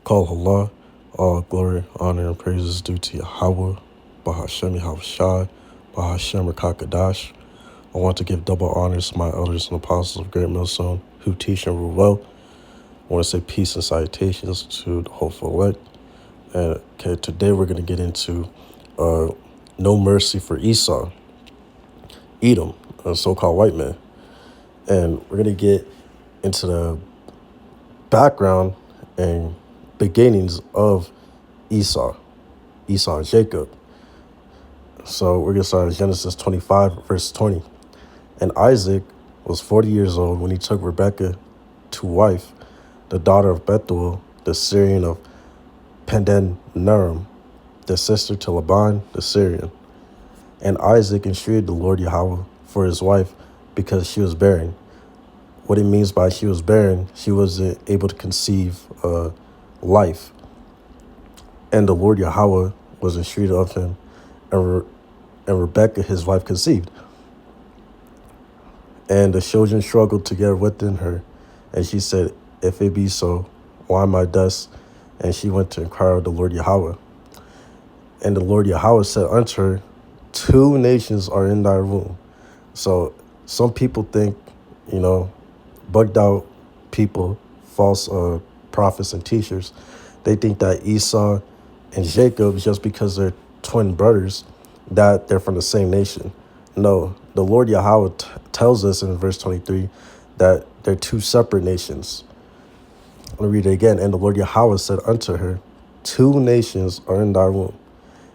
Call Allah, all glory, honor, and praises due to Yahweh, Bahashem Yahushai, Bahashem Rakakadash. I want to give double honors to my elders and apostles of Great Millstone who teach and rule well. I want to say peace and salutations to the hopeful elect. And okay, today we're going to get into no mercy for Esau, Edom, a so-called white man. And we're going to get into the background and beginnings of Esau and Jacob. So we're going to start at Genesis 25, verse 20. And Isaac was 40 years old when he took Rebekah to wife, the daughter of Bethuel, the Syrian of Padan-Aram, the sister to Laban, the Syrian. And Isaac entreated the Lord Yahweh for his wife because she was barren. What it means by she was barren, she wasn't able to conceive life. And the Lord Yahweh was entreated of him, and Rebekah, his wife, conceived. And the children struggled together within her, and she said, if it be so, why am I thus? And she went to inquire of the Lord Yahweh. And the Lord Yahweh said unto her, 2 nations are in thy womb. So some people think, bugged out people, false prophets and teachers, they think that Esau and Jacob, just because they're twin brothers, that they're from the same nation. No, the Lord Yahweh tells us in verse 23 that they're 2 separate nations. Let me read it again. And the Lord Yahweh said unto her, 2 nations are in thy womb,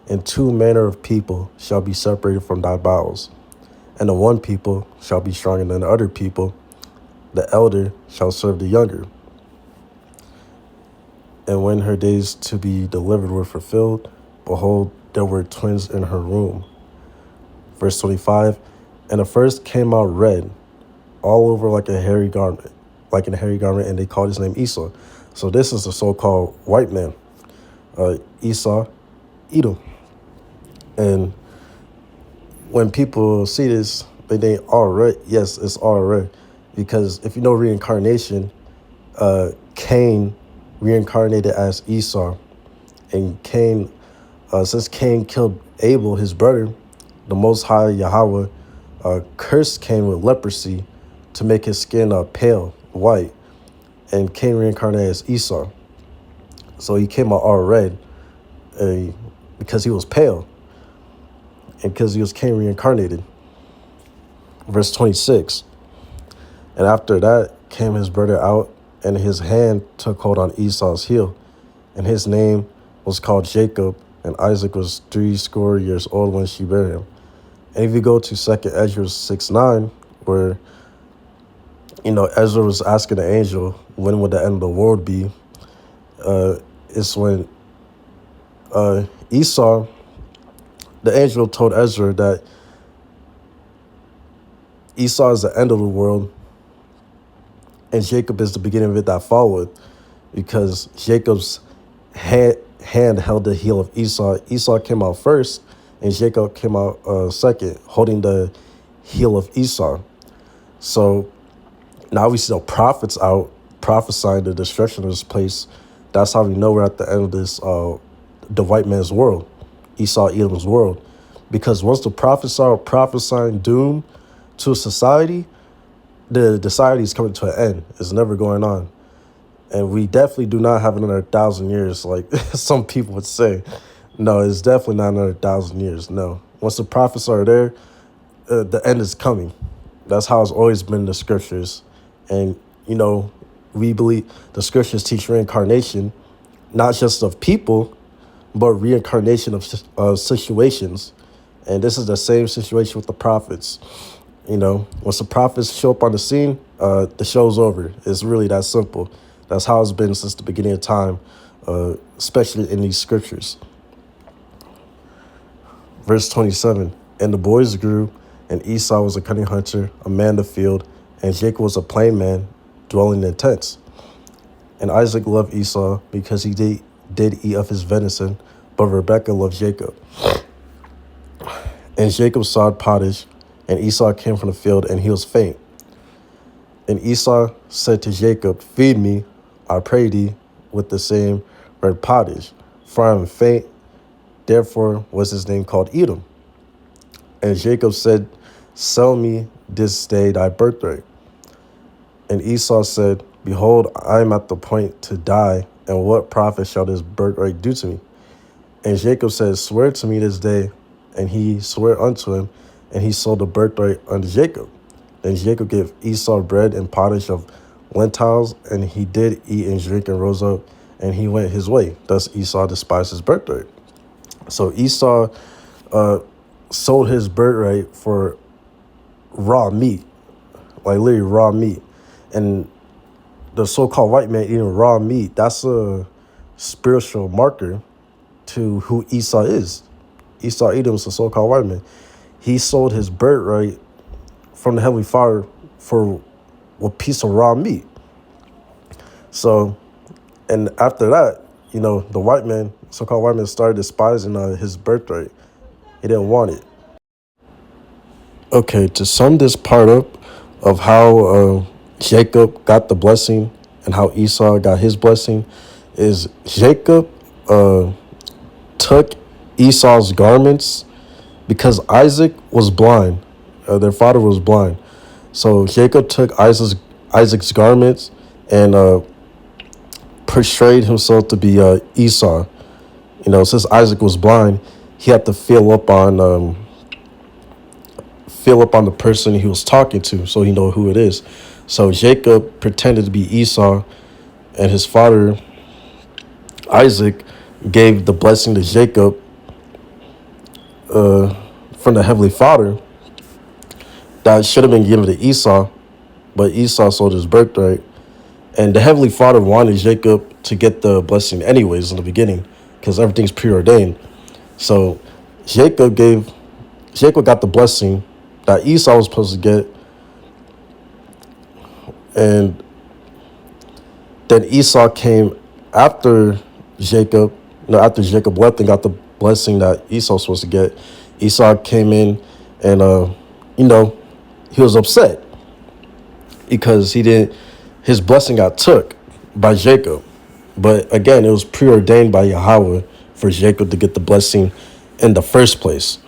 and 2 manner of people shall be separated from thy bowels. And the one people shall be stronger than the other people. The elder shall serve the younger. And when her days to be delivered were fulfilled, behold, there were twins in her womb. Verse 25, and the first came out red, all over like a hairy garment, and they called his name Esau. So this is the so-called white man, Esau, Edom. And when people see this, they think, all right, yes, it's all right. Because if you know reincarnation, Cain reincarnated as Esau. And Cain, since Cain killed Abel, his brother, the Most High Yahweh cursed Cain with leprosy to make his skin pale, white. And Cain reincarnated as Esau. So he came out all red because he was pale. And because he was Cain reincarnated. Verse 26. And after that came his brother out, and his hand took hold on Esau's heel. And his name was called Jacob, and Isaac was 80 years old when she bare him. And if you go to 2 Ezra 6:9, where, Ezra was asking the angel, when would the end of the world be? It's when Esau, the angel told Ezra that Esau is the end of the world, and Jacob is the beginning of it that followed, because Jacob's hand held the heel of Esau. Esau came out first, and Jacob came out second, holding the heel of Esau. So now we see the prophets out prophesying the destruction of this place. That's how we know we're at the end of this, the white man's world, Esau, Edom's world. Because once the prophets are prophesying doom to a society, the society is coming to an end. It's never going on. And we definitely do not have another 1,000 years, like some people would say. No, it's definitely not another 1,000 years. No. Once the prophets are there, the end is coming. That's how it's always been in the scriptures. And, we believe the scriptures teach reincarnation, not just of people, but reincarnation of situations. And this is the same situation with the prophets. Once the prophets show up on the scene, the show's over. It's really that simple. That's how it's been since the beginning of time, especially in these scriptures. Verse 27, and the boys grew, and Esau was a cunning hunter, a man of the field, and Jacob was a plain man, dwelling in tents. And Isaac loved Esau because he did eat of his venison, but Rebekah loved Jacob. And Jacob sawed pottage, and Esau came from the field, and he was faint. And Esau said to Jacob, feed me, I pray thee, with the same red pottage, for I am faint. Therefore was his name called Edom. And Jacob said, sell me this day thy birthright. And Esau said, behold, I am at the point to die, and what profit shall this birthright do to me? And Jacob said, swear to me this day. And he swore unto him, and he sold the birthright unto Jacob. Then Jacob gave Esau bread and pottage of lentils, and he did eat and drink and rose up, and he went his way. Thus Esau despised his birthright. So Esau sold his birthright for raw meat, like literally raw meat. And the so-called white man eating raw meat, that's a spiritual marker to who Esau is. Esau Edom is a so-called white man. He sold his birthright from the Heavenly Father for a piece of raw meat. So, and after that, the white man, so-called white man, started despising his birthright. He didn't want it. Okay, to sum this part up of how Jacob got the blessing and how Esau got his blessing, is Jacob took Esau's garments because Isaac was blind. Their father was blind. So Jacob took Isaac's garments and portrayed himself to be Esau. Since Isaac was blind, he had to fill up on the person he was talking to, so he know who it is. So Jacob pretended to be Esau, and his father Isaac gave the blessing to Jacob from the Heavenly Father that should have been given to Esau, but Esau sold his birthright. And the Heavenly Father wanted Jacob to get the blessing anyways in the beginning, because everything's preordained. So Jacob got the blessing that Esau was supposed to get. And then Esau came after Jacob, after Jacob left and got the blessing that Esau was supposed to get. Esau came in and, he was upset because his blessing got took by Jacob. But again, it was preordained by Yahweh for Jacob to get the blessing in the first place.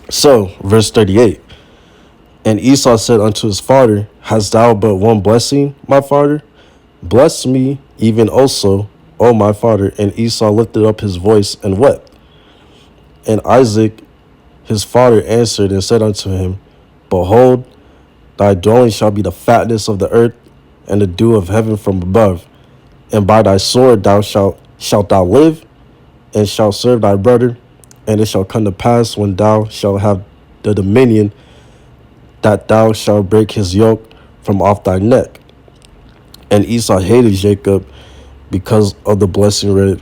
So, verse 38. And Esau said unto his father, hast thou but one blessing, my father? Bless me even also, O my father. And Esau lifted up his voice and wept. And Isaac his father answered and said unto him, behold, thy dwelling shall be the fatness of the earth and the dew of heaven from above. And by thy sword shalt thou live, and shalt serve thy brother. And it shall come to pass, when thou shalt have the dominion, that thou shalt break his yoke from off thy neck. And Esau hated Jacob because of the blessing where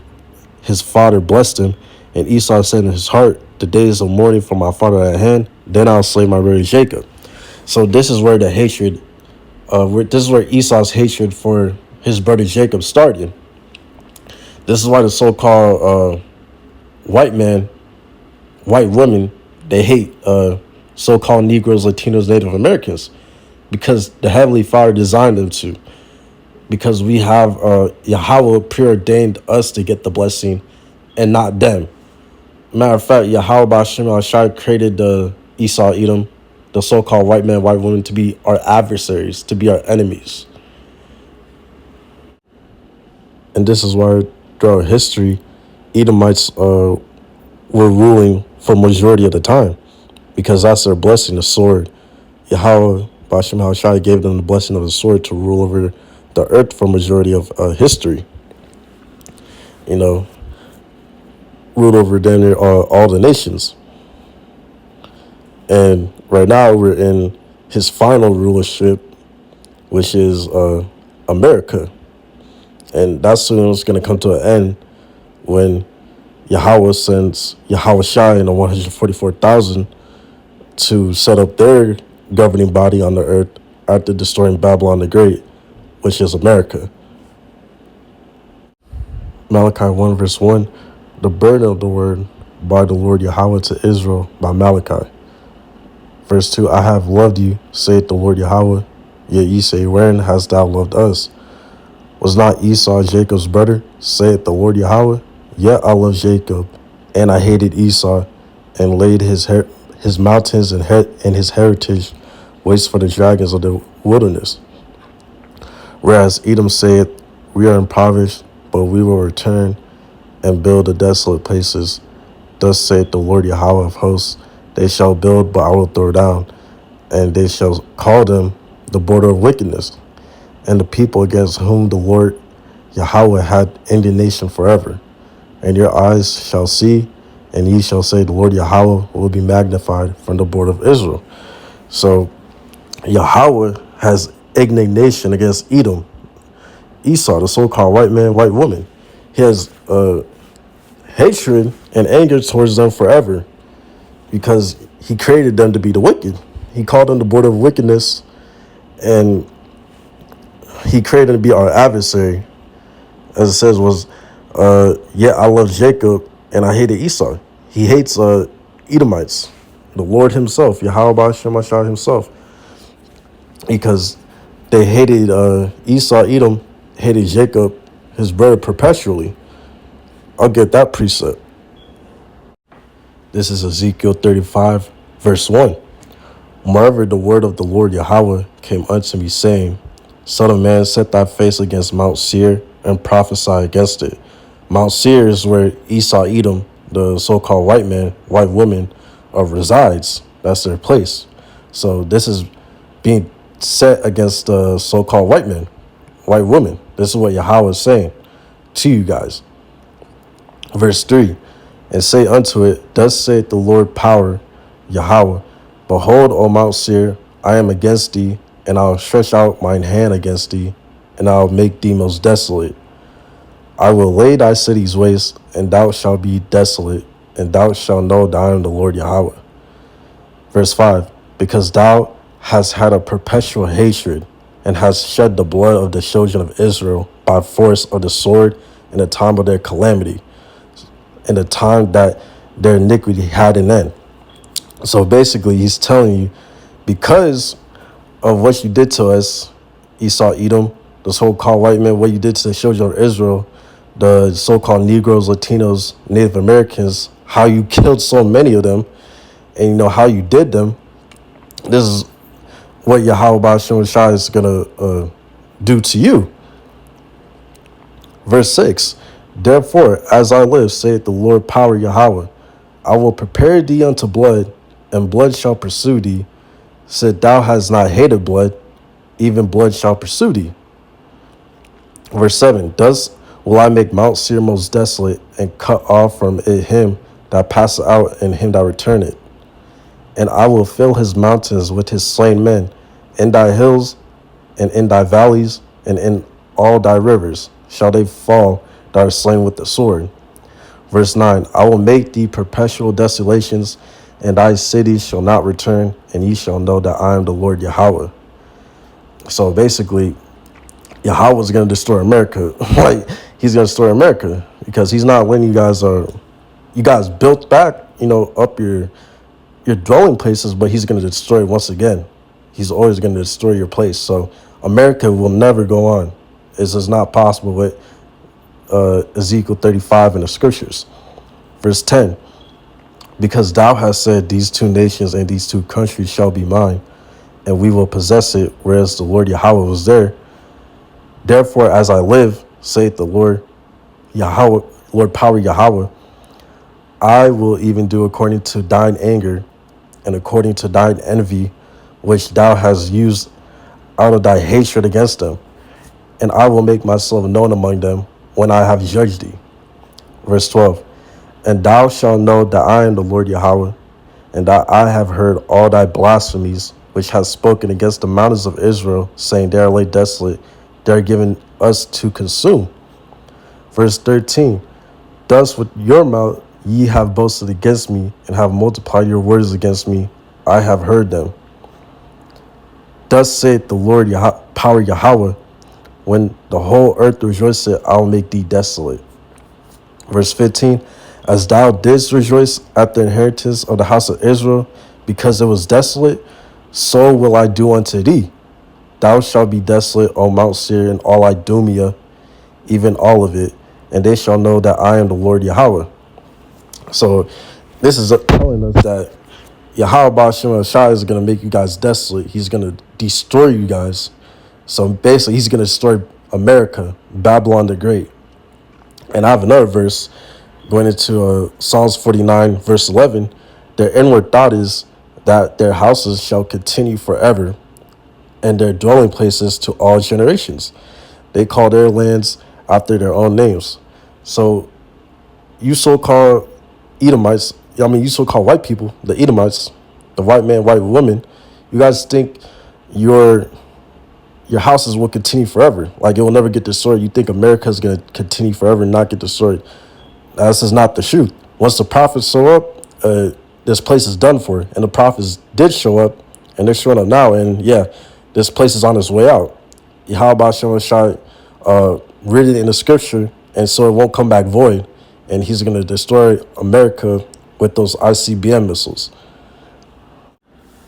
his father blessed him. And Esau said in his heart, the days of mourning for my father at hand, then I'll slay my brother Jacob. So this is where the hatred, this is where Esau's hatred for his brother Jacob started. This is why the so-called white women, they hate so-called Negroes, Latinos, Native Americans, because the Heavenly Father designed them to. Because we have Yahweh preordained us to get the blessing and not them. Matter of fact, Yahweh B'Shem Al-Shai created the Esau, Edom, the so-called white man, white woman, to be our adversaries, to be our enemies. And this is why throughout history, Edomites were ruling for majority of the time, because that's their blessing, the sword. Yahweh B'Shem Al-Shai gave them the blessing of the sword to rule over the earth for majority of history. Ruled over then all the nations. And right now we're in his final rulership, which is America. And that's soon it's going to come to an end when Yahweh sends Yahweh Shai and the 144,000 to set up their governing body on the earth after destroying Babylon the Great, which is America. Malachi 1 verse 1, the burden of the word by the Lord Yahweh to Israel by Malachi. Verse 2, I have loved you, saith the Lord Yahweh, yet ye say, wherein hast thou loved us? Was not Esau Jacob's brother, saith the Lord Yahweh? Yet I love Jacob, and I hated Esau, and laid his mountains and his heritage waste for the dragons of the wilderness. Whereas Edom saith, we are impoverished, but we will return and build the desolate places. Thus saith the Lord Yahweh of hosts, they shall build, but I will throw down, and they shall call them the border of wickedness, and the people against whom the Lord Yahweh had indignation forever. And your eyes shall see, and ye shall say, the Lord Yahweh will be magnified from the border of Israel. So Yahweh has indignation against Edom, Esau, the so-called white man, white woman. He has hatred and anger towards them forever because he created them to be the wicked. He called them the border of wickedness, and he created them to be our adversary. As it says, yet I love Jacob and I hated Esau. He hates Edomites, the Lord himself, Yahweh Ba'ashem Ashar himself, because they hated Esau. Edom hated Jacob, his brother, perpetually. I'll get that precept. This is Ezekiel 35, verse 1. Moreover, the word of the Lord Yahweh came unto me, saying, Son of man, set thy face against Mount Seir, and prophesy against it. Mount Seir is where Esau, Edom, the so-called white man, white woman, resides. That's their place. So this is being set against the so-called white man, white woman. This is what Yahweh is saying to you guys. Verse 3, and say unto it, thus saith the Lord power, Yahweh, behold, O Mount Seir, I am against thee, and I'll stretch out mine hand against thee, and I'll make thee most desolate. I will lay thy cities waste, and thou shalt be desolate, and thou shalt know that I am the Lord Yahweh. Verse 5, because thou hast had a perpetual hatred, and hast shed the blood of the children of Israel by force of the sword in the time of their calamity, in the time that their iniquity had an end. So basically, he's telling you, because of what you did to us, Esau, Edom, the so-called white man, what you did to the children of Israel, the so-called Negroes, Latinos, Native Americans, how you killed so many of them, and you know how you did them. This is what Yahweh Ba'ashem Shai is going to do to you. Verse 6, therefore, as I live, saith the Lord power Yahweh, I will prepare thee unto blood, and blood shall pursue thee. Said thou hast not hated blood, even blood shall pursue thee. Verse 7, thus will I make Mount Seir most desolate, and cut off from it him that passeth out, and him that returneth. And I will fill his mountains with his slain men, in thy hills, and in thy valleys, and in all thy rivers shall they fall that are slain with the sword. Verse 9, I will make thee perpetual desolations, and thy cities shall not return, and ye shall know that I am the Lord Yahweh. So basically, Yahweh is going to destroy America. Like, he's going to destroy America because he's not letting you guys built back, up your dwelling places, but he's going to destroy it once again. He's always going to destroy your place. So America will never go on. It's just not possible with Ezekiel 35 in the scriptures. Verse 10, because thou hast said, these two nations and these two countries shall be mine, and we will possess it, whereas the Lord Yahweh was there. Therefore, as I live, saith the Lord Yahweh, Lord power Yahweh, I will even do according to thine anger and according to thine envy, which thou hast used out of thy hatred against them. And I will make myself known among them when I have judged thee. Verse 12, and thou shalt know that I am the Lord Yahweh, and that I have heard all thy blasphemies, which hast spoken against the mountains of Israel, saying, they are laid desolate, they are given us to consume. Verse 13, thus with your mouth ye have boasted against me, and have multiplied your words against me. I have heard them. Thus saith the Lord power Yahweh, when the whole earth rejoiceth, I will make thee desolate. Verse 15, as thou didst rejoice at the inheritance of the house of Israel, because it was desolate, so will I do unto thee. Thou shalt be desolate, O Mount Seir, and all Idumea, even all of it, and they shall know that I am the Lord Yahweh. So this is telling us that Yahweh Ba'ashem Shai is going to make you guys desolate. He's going to destroy you guys. So basically, he's going to destroy America, Babylon the Great. And I have another verse going into Psalms 49, verse 11. Their inward thought is that their houses shall continue forever, and their dwelling places to all generations. They call their lands after their own names. So you so-called Edomites, you so-called white people, the Edomites, the white man, white woman, you guys think your houses will continue forever. Like, it will never get destroyed. You think America is going to continue forever and not get destroyed. This is not the truth. Once the prophets show up, this place is done for. And the prophets did show up, and they're showing up now. And yeah, this place is on its way out. Yahweh Ba'ashem Shai read it in the scripture, and so it won't come back void. And he's going to destroy America with those ICBM missiles.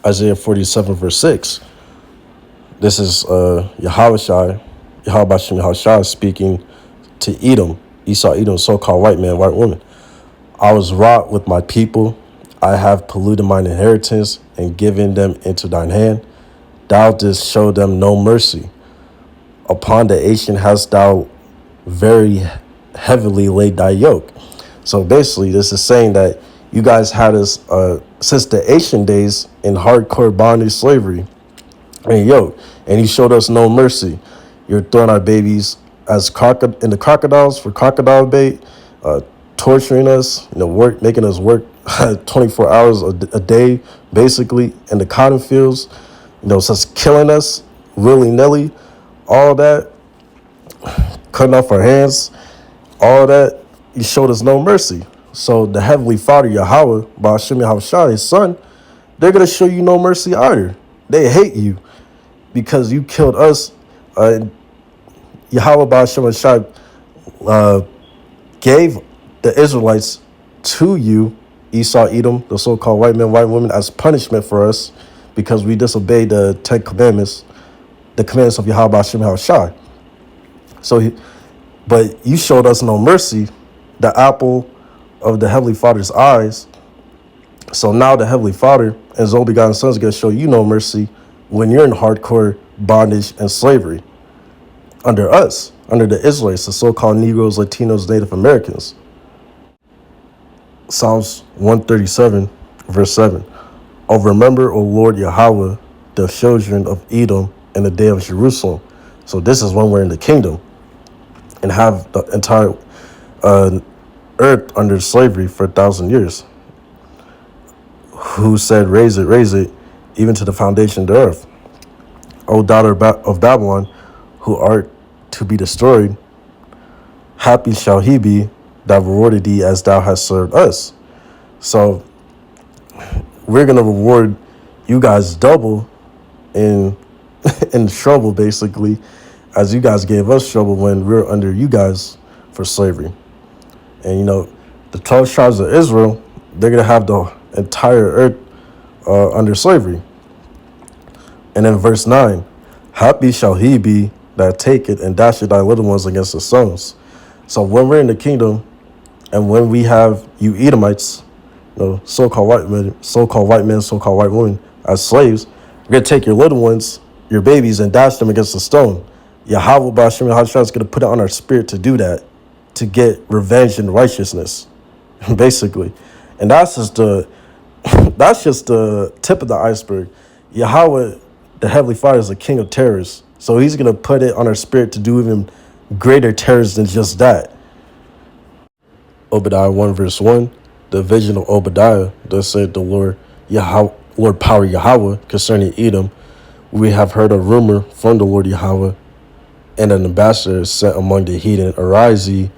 Isaiah 47, verse 6. This is Yahweh Shai, Yahweh Ba'ashem Shai speaking to Edom, Esau, Edom, so-called white man, white woman. I was wrought with my people. I have polluted mine inheritance and given them into thine hand. Thou didst show them no mercy. Upon the Asian hast thou very heavily laid thy yoke. So basically, this is saying that you guys had us since the ancient days in hardcore bondage, slavery, and yoke, and you showed us no mercy. You're throwing our babies as in the crocodiles for crocodile bait, torturing us, making us work 24 hours a day, basically, in the cotton fields, just killing us willy-nilly, all that, cutting off our hands, all that. You showed us no mercy. So the Heavenly Father, Yahweh, Ba'ashem Yahushua, his son, they're going to show you no mercy either. They hate you because you killed us. Yahweh Ba'ashem Yahushua gave the Israelites to you, Esau, Edom, the so-called white men, white women, as punishment for us because we disobeyed the 10 commandments, the commandments of Yahweh Ba'ashem Yahushua. But you showed us no mercy, the apple of the Heavenly Father's eyes. So now the Heavenly Father and his only begotten Son is going to show you no mercy when you're in hardcore bondage and slavery under us, under the Israelites, the so-called Negroes, Latinos, Native Americans. Psalms 137, verse 7. Oh, remember, O Lord Yahweh, the children of Edom in the day of Jerusalem. So this is when we're in the kingdom and have the entire earth under slavery for 1,000 years. Who said, raise it, even to the foundation of the earth. O daughter of Babylon, who art to be destroyed, happy shall he be that rewarded thee as thou hast served us. So we're going to reward you guys double in trouble, basically, as you guys gave us trouble when we were under you guys for slavery. And, the 12 tribes of Israel, they're going to have the entire earth under slavery. And in verse 9, happy shall he be that taketh and dasheth thy little ones against the stones. So when we're in the kingdom and when we have you Edomites, so-called white men, so-called white women as slaves, we're going to take your little ones, your babies, and dash them against the stone. Yahweh Ba'ashem Yahushua is going to put it on our spirit to do that, to get revenge and righteousness, basically. And that's just the tip of the iceberg. Yahweh, the Heavenly Father, is the king of terrors. So he's going to put it on our spirit to do even greater terrors than just that. Obadiah 1, verse 1, the vision of Obadiah, thus said the Lord power Yahweh concerning Edom. We have heard a rumor from the Lord Yahweh, and an ambassador is sent among the heathen. Arise ye,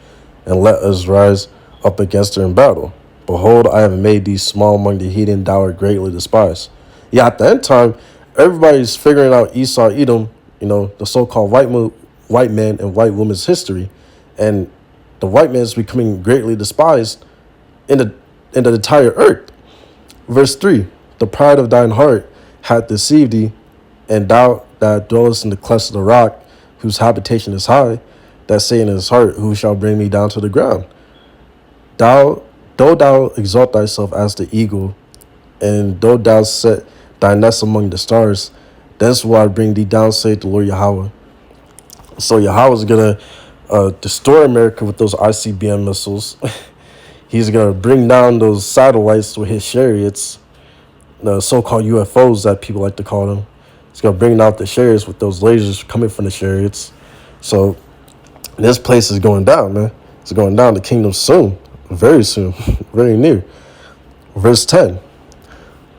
and let us rise up against her in battle. Behold, I have made thee small among the heathen, thou art greatly despised. Yeah, at the end time, everybody's figuring out Esau, Edom, the so-called white man and white woman's history. And the white man is becoming greatly despised in the entire earth. Verse 3, the pride of thine heart hath deceived thee, and thou that dwellest in the clefts of the rock, whose habitation is high, that say in his heart, who shall bring me down to the ground? Thou, though thou exalt thyself as the eagle, and though thou set thy nest among the stars, that's why I bring thee down, saith the Lord Yahweh. So Yahweh is going to destroy America with those ICBM missiles. He's going to bring down those satellites with his chariots, the so-called UFOs that people like to call them. He's going to bring out the chariots with those lasers coming from the chariots. So this place is going down, man. It's going down. The kingdom soon, very soon, very near. Verse 10.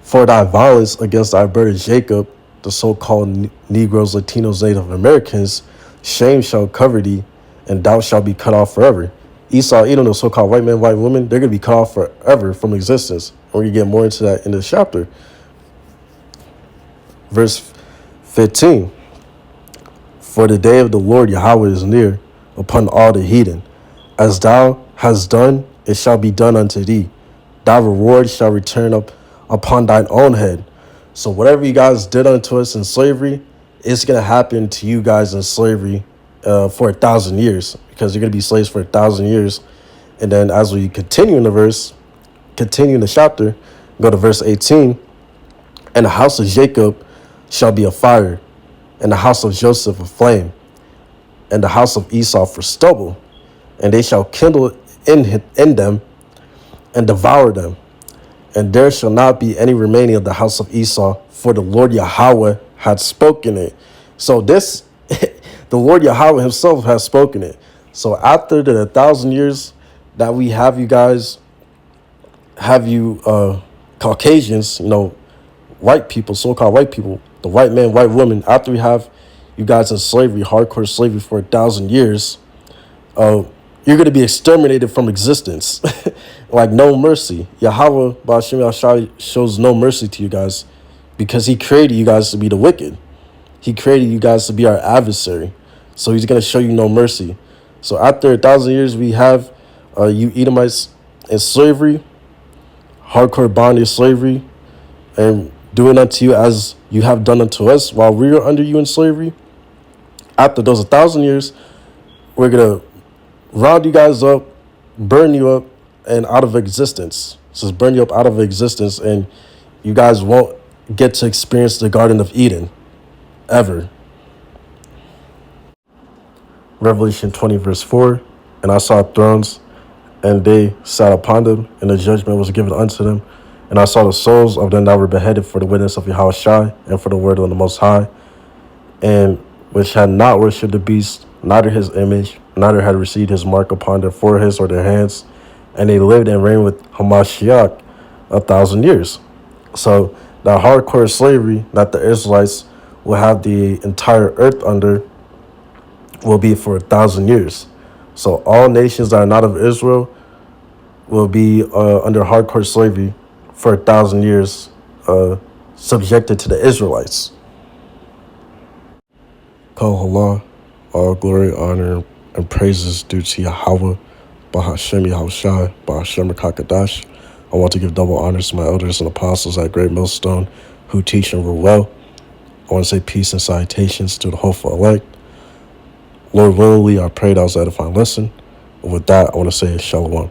For thy violence against thy brother Jacob, the so-called Negroes, Latinos, Native Americans, shame shall cover thee, and thou shalt be cut off forever. Esau, Edom, the so-called white men, white women, they're going to be cut off forever from existence. We're going to get more into that in this chapter. Verse 15. For the day of the Lord Yahweh is near upon all the heathen. As thou hast done, it shall be done unto thee. Thy reward shall return up upon thine own head. So whatever you guys did unto us in slavery, it's going to happen to you guys in slavery for 1,000 years, because you're going to be slaves for 1,000 years. And then as we continue in the chapter, go to verse 18. And the house of Jacob shall be a fire, and the house of Joseph a flame, and the house of Esau for stubble, and they shall kindle in them and devour them. And there shall not be any remaining of the house of Esau, for the Lord Yahweh had spoken it. So this, the Lord Yahweh himself has spoken it. So after the 1,000 years that we have you guys, Caucasians, white people, so-called white people, the white man, white woman, after we have you guys in slavery, hardcore slavery for 1,000 years, you're going to be exterminated from existence. Like no mercy. Yahweh Ba'ashem Yahshai shows no mercy to you guys, because he created you guys to be the wicked. He created you guys to be our adversary. So he's going to show you no mercy. So after 1,000 years, we have you Edomites in slavery, hardcore bondage slavery, and doing unto you as you have done unto us while we are under you in slavery. After those 1,000 years, we're going to round you guys up, burn you up, and out of existence. So burn you up out of existence, and you guys won't get to experience the Garden of Eden ever. Revelation 20 verse 4. And I saw thrones, and they sat upon them, and the judgment was given unto them. And I saw the souls of them that were beheaded for the witness of Yahushua and for the word of the Most High, and which had not worshipped the beast, neither his image, neither had received his mark upon their foreheads or their hands. And they lived and reigned with Hamashiach 1,000 years. So the hardcore slavery that the Israelites will have the entire earth under will be for 1,000 years. So all nations that are not of Israel will be under hardcore slavery for 1,000 years, subjected to the Israelites. Kol all glory, honor, and praises due to Yahweh, Bahashem Yahushai, Bahashem Kakadash. I want to give double honors to my elders and apostles at Great Millstone who teach and rule well. I want to say peace and salutations to the hopeful elect. Lord willingly, I pray that was edifying lesson. And with that, I want to say shalom.